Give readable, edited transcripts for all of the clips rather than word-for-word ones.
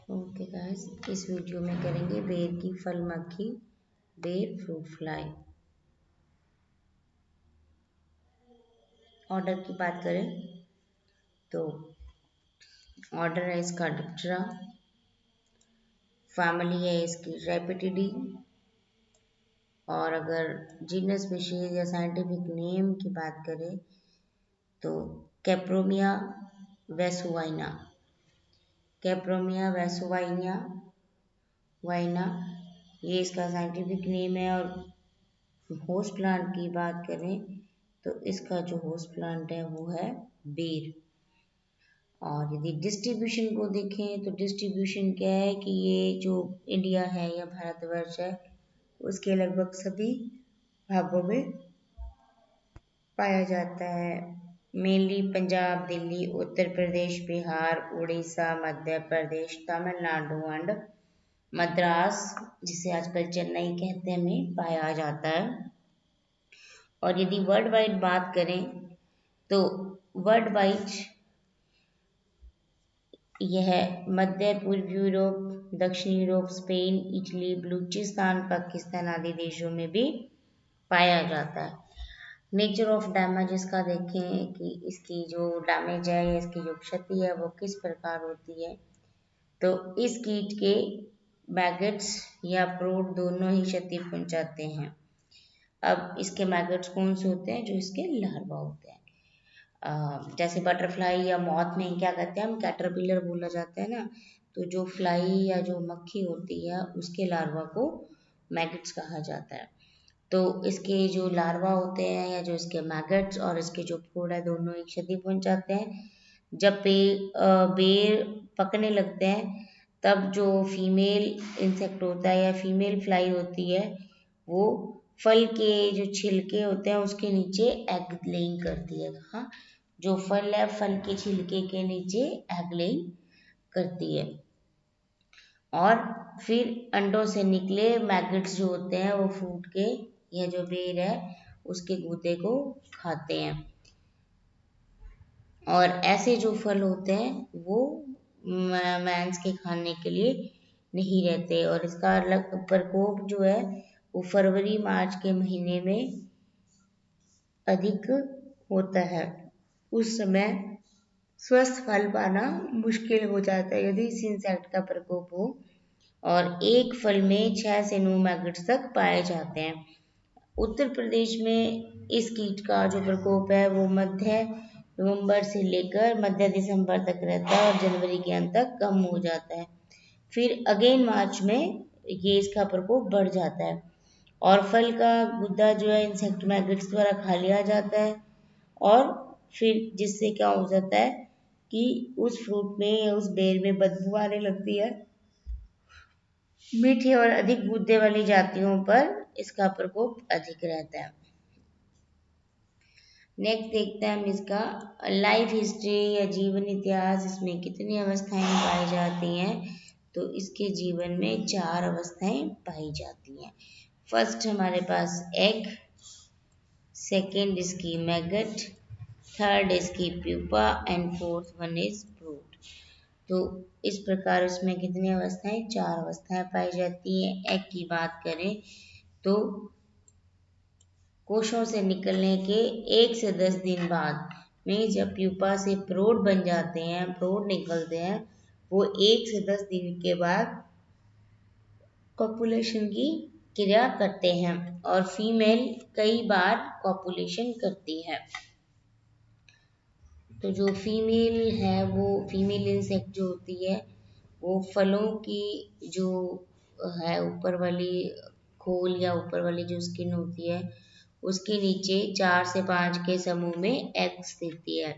Okay guys, इस video में करेंगे बेर की फल मक्खी, बेर फ्रूट फ्लाई। ऑर्डर की बात करें तो ऑर्डर है इसका डिप्टेरा, फैमिली है इसकी रेपिटिडी, और अगर जीनस स्पीशीज या साइंटिफिक नेम की बात करें तो कैप्रोमिया वेसुवाइना। कैप्रोमिया वेसुवाइना वाइना ये इसका साइंटिफिक नेम है। और होस्ट प्लांट की बात करें तो इसका जो होस्ट प्लांट है वो है बेर। और यदि डिस्ट्रीब्यूशन को देखें तो डिस्ट्रीब्यूशन क्या है कि ये जो इंडिया है या भारतवर्ष है उसके लगभग सभी भागों में पाया जाता है। मेनली पंजाब, दिल्ली, उत्तर प्रदेश, बिहार, उड़ीसा, मध्य प्रदेश, तमिलनाडु एंड मद्रास, जिसे आजकल चेन्नई कहते हैं, में पाया जाता है। और यदि वर्ल्ड वाइड बात करें तो वर्ल्ड वाइड यह मध्य पूर्व यूरोप, दक्षिण Europe, Spain, Italy, Balochistan, Pakistan आदि देशों में भी पाया जाता है। नेचर ऑफ डैमेज इसका देखें कि इसकी जो डैमेज है या इसकी जो क्षति है वो किस प्रकार होती है। तो इस कीट के मैगट्स या प्रोड दोनों ही क्षति पहुंचाते हैं। अब इसके मैगट्स कौन से होते हैं? जो इसके लार्वा होते हैं। जैसे बटरफ्लाई या मॉथ में क्या कहते हैं हम, कैटरपिलर बोला जाता है ना, तो जो फ्लाई या जो मक्खी होती है उसके लार्वा को मैगट्स कहा जाता है। तो इसके जो लार्वा होते हैं या जो इसके मैगट्स और इसके जो फ्रूट है दोनों ही क्षति पहुंचाते हैं। जब बेर पकने लगते हैं तब जो फीमेल इंसेक्ट होता है या फीमेल फ्लाई होती है वो फल के जो छिलके होते हैं उसके नीचे एग लेइंग करती है। हाँ, जो फल है फल के छिलके के नीचे एग लेइंग करती है और फिर अंडों से निकले मैगट्स जो होते हैं वो फ्रूट के या जो बेर है उसके गूदे को खाते हैं। और ऐसे जो फल होते हैं वो मैंस के खाने के लिए नहीं रहते। और इसका अलग प्रकोप जो है वो फरवरी मार्च के महीने में अधिक होता है। उस समय स्वस्थ फल पाना मुश्किल हो जाता है यदि इस इंसेक्ट का प्रकोप हो। और एक फल में 6 से 9 मैगट्स तक पाए जाते हैं। उत्तर प्रदेश में इस कीट का जो प्रकोप है वो मध्य नवंबर से लेकर मध्य दिसंबर तक रहता है और जनवरी के अंत तक कम हो जाता है। फिर अगेन मार्च में ये इसका प्रकोप बढ़ जाता है और फल का गुद्दा जो है इंसेक्ट मैगट्स द्वारा खा लिया जाता है। और फिर जिससे क्या हो जाता है कि उस फ्रूट में या उस बेर में बदबू आने लगती है। मीठी और अधिक गूदे वाली जातियों पर इसका प्रकोप अधिक रहता है। नेक्स्ट देखते हैं हम इसका लाइफ हिस्ट्री या जीवन इतिहास। इसमें कितनी अवस्थाएं पाई जाती हैं? तो इसके जीवन में 4 अवस्थाएं पाई जाती हैं। फर्स्ट हमारे पास एग, सेकेंड इसकी मैगट, थर्ड इसकी pupa and fourth one is fruit. तो इस प्रकार उसमें कितनी अवस्थाएं? 4 अवस्थाएं पाई जाती हैं। एग की बात करें तो कोशों से निकलने के 1 से 10 दिन बाद में जब प्यूपा से प्रोड बन जाते हैं, प्रोड निकलते हैं, वो 1 से 10 दिन के बाद कॉपुलेशन की क्रिया करते हैं और फीमेल कई बार कॉपुलेशन करती है। तो जो फीमेल है वो फीमेल इंसेक्ट जो होती है वो फलों की जो है ऊपर वाली खोल या ऊपर वाली जो स्किन होती है उसके नीचे 4 से 5 के समूह में एग्स देती है।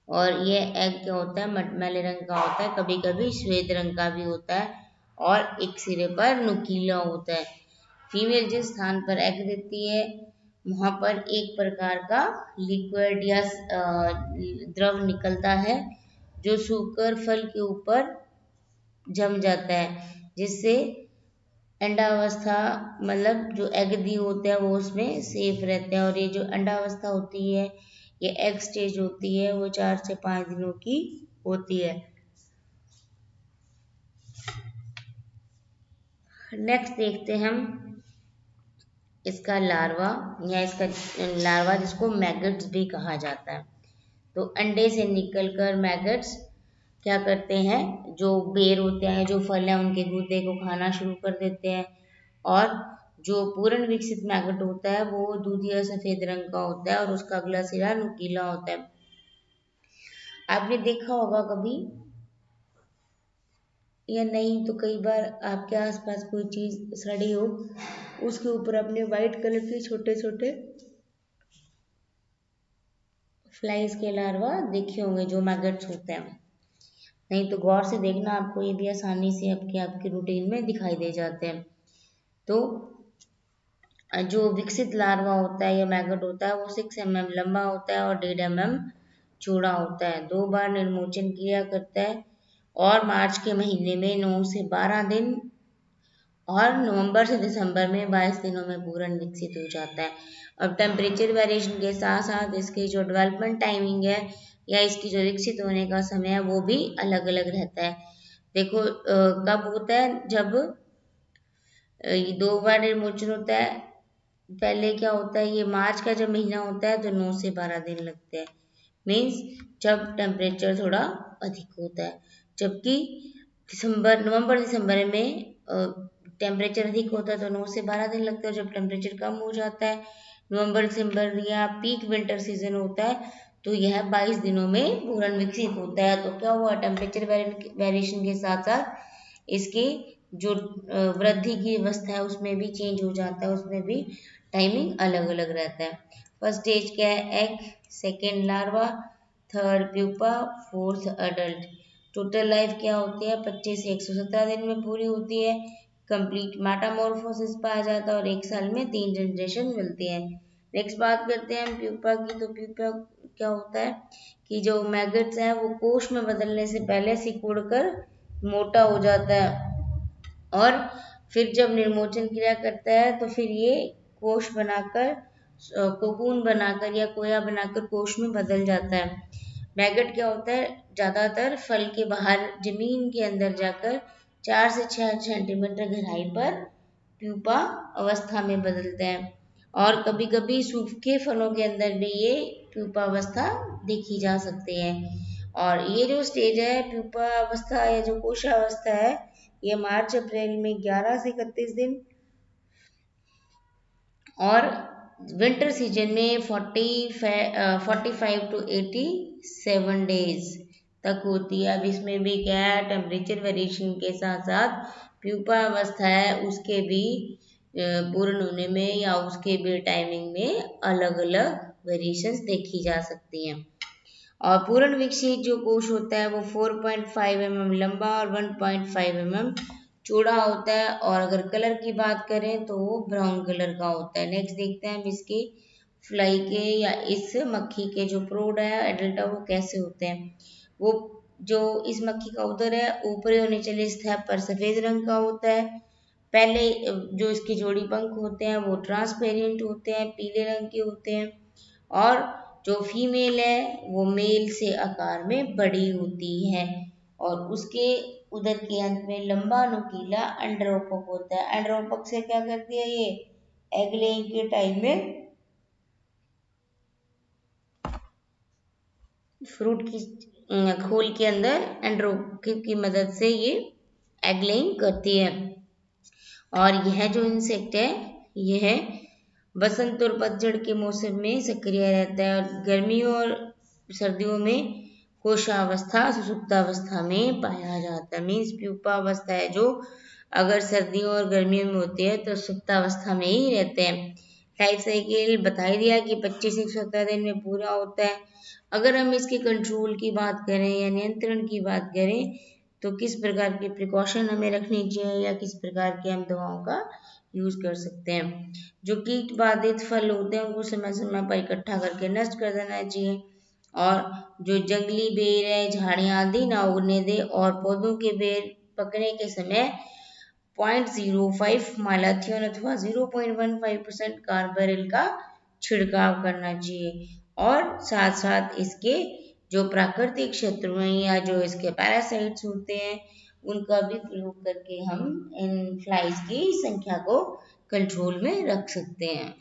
और ये एग क्या होता है? मटमैले रंग का होता है, कभी कभी श्वेत रंग का भी होता है और एक सिरे पर नुकीला होता है। फीमेल जिस स्थान पर एग देती है वहां पर एक प्रकार का लिक्विड या द्रव निकलता है जो सूखकर फल के ऊपर जम जाता है, जिससे अंडावस्था मतलब जो एग दी होते हैं वो उसमें सेफ रहते हैं। और ये जो अंडावस्था होती है ये एग स्टेज होती है वो 4 से 5 दिनों की होती है। नेक्स्ट देखते हैं हम इसका लार्वा या इसका लार्वा जिसको मैगट्स भी कहा जाता है। तो अंडे से निकलकर मैगट्स क्या करते हैं, जो बेर होते हैं, जो फल हैं, उनके गूदे को खाना शुरू कर देते हैं। और जो पूर्ण विकसित मैगट होता है वो दूधिया सफेद रंग का होता है और उसका अगला सिरा नुकीला होता है। आपने देखा होगा कभी या नहीं, तो कई बार आपके आसपास कोई चीज सड़ी हो, उसके ऊपर अपने वाइट कलर के छोटे छोटे फ्लाइज के लार्वा देखे होंगे, जो मैगट्स होते हैं। नहीं तो गौर से देखना, आपको ये भी आसानी से आपके आपके रूटीन में दिखाई दे जाते हैं। तो जो विकसित लार्वा होता है या मैगट होता है वो 6 mm लंबा होता है और 1.5 mm चौड़ा होता है। 2 बार निर्मोचन किया करता है और मार्च के महीने में 9 से 12 दिन और नवंबर से दिसंबर में 22 दिनों में पूर्ण विकसित हो जाता है। अब टेम्परेचर वेरिएशन के साथ साथ इसकी जो डेवलपमेंट टाइमिंग है या इसकी जो विकसित होने का समय है वो भी अलग अलग रहता है। देखो कब होता है, जब ये 2 बार निर्मोचन होता है। पहले क्या होता है, ये मार्च का जब महीना होता है तो 9 से 12 दिन लगते हैं, मीन्स जब टेम्परेचर थोड़ा अधिक होता है। जबकि नवंबर दिसंबर में टेम्परेचर अधिक होता है तो 9 से 12 दिन लगते हैं। जब टेम्परेचर कम हो जाता है, नवंबर दिसंबर या पीक विंटर सीजन होता है, तो यह 22 दिनों में पूर्ण विकसित होता है। तो क्या हुआ, टेम्परेचर वेरिएशन के साथ साथ इसकी जो वृद्धि की अवस्था है उसमें भी चेंज हो जाता है, उसमें भी टाइमिंग अलग अलग रहता है। फर्स्ट स्टेज क्या है, egg, second larva, third pupa, fourth adult. Total life क्या होती है, 25 से 117 दिन में पूरी होती है। कंप्लीट मेटामॉर्फोसिस पाया जाता है और 1 साल में 3 जनरेशन मिलती है। नेक्स्ट बात करते हैं हम प्यूपा की। तो प्यूपा क्या होता है कि जो मैगट्स है वो कोश में बदलने से पहले सिकुड़कर मोटा हो जाता है और फिर जब निर्मोचन क्रिया करता है तो फिर ये कोश बनाकर कोकून बनाकर या कोया बनाकर कोश में बदल जाता है। मैगट क्या होता है, ज्यादातर फल के बाहर जमीन के अंदर जाकर 4 से 6 सेंटीमीटर गहराई पर प्यूपा अवस्था में बदलते हैं और कभी कभी सूखे फलों के अंदर भी ये प्यूपा अवस्था देखी जा सकती है। और ये जो स्टेज है प्यूपा अवस्था या जो कोशावस्था है, ये मार्च अप्रैल में 11 से 31 दिन और विंटर सीजन में 45 टू 87 डेज तक होती है। अब इसमें भी क्या है, टेम्परेचर वेरिएशन के साथ साथ प्यूपा अवस्था है उसके भी पूर्ण होने में या उसके भी टाइमिंग में अलग अलग वेरिएशंस देखी जा सकती हैं। और पूर्ण विकसित जो कोश होता है वो 4.5 mm लंबा और 1.5 mm चौड़ा होता है और अगर कलर की बात करें तो वो ब्राउन कलर का होता है। नेक्स्ट देखते हैं हम इसके फ्लाई के या इस मक्खी के जो प्रोड है एडल्टा वो कैसे होते हैं। वो जो इस मक्खी का उदर है ऊपरी और निचले सतह पर सफेद रंग का होता है। पहले जो इसके जोड़ी पंख होते हैं वो ट्रांसपेरेंट होते हैं, पीले रंग के होते हैं और जो फीमेल है वो मेल से आकार में बड़ी होती है और उसके उदर के अंत में लंबा नुकीला अंडरोपक होता है। अंडरोपक से क्या करती है ये, एग लेइंग के टाइम में फ्रूट की खोल के अंदर एंड्रोपिक की मदद से ये एग लेइंग करती है। और यह जो इंसेक्ट है यह बसंत और पतझड़ के मौसम में सक्रिय रहता है और गर्मियों और सर्दियों में कोशावस्था सुसुप्तावस्था में पाया जाता है। मीन्स प्यूपा अवस्था है जो अगर सर्दियों और गर्मियों में होती है तो सुप्तावस्था में ही रहते हैं। लाइफ साइकिल बता ही दिया कि 25 से 117 दिन में पूरा होता है। अगर हम इसके कंट्रोल की बात करें या नियंत्रण की बात करें तो किस प्रकार की प्रिकॉशन हमें रखनी चाहिए या किस प्रकार की हम दवाओं का यूज कर सकते हैं। जो कीट बाधित फल होते हैं उनको समय समय पर इकट्ठा करके नष्ट कर देना चाहिए और जो जंगली बेर है झाड़ियां आदि ना उगने दे और पौधों के बेर पकने के समय 0.05 मालाथियन अथवा 0.15% कार्बरिल का छिड़काव करना चाहिए और साथ साथ इसके जो प्राकृतिक शत्रु हैं या जो इसके पैरासाइट्स होते हैं उनका भी प्रयोग करके हम इन फ्लाइज की संख्या को कंट्रोल में रख सकते हैं।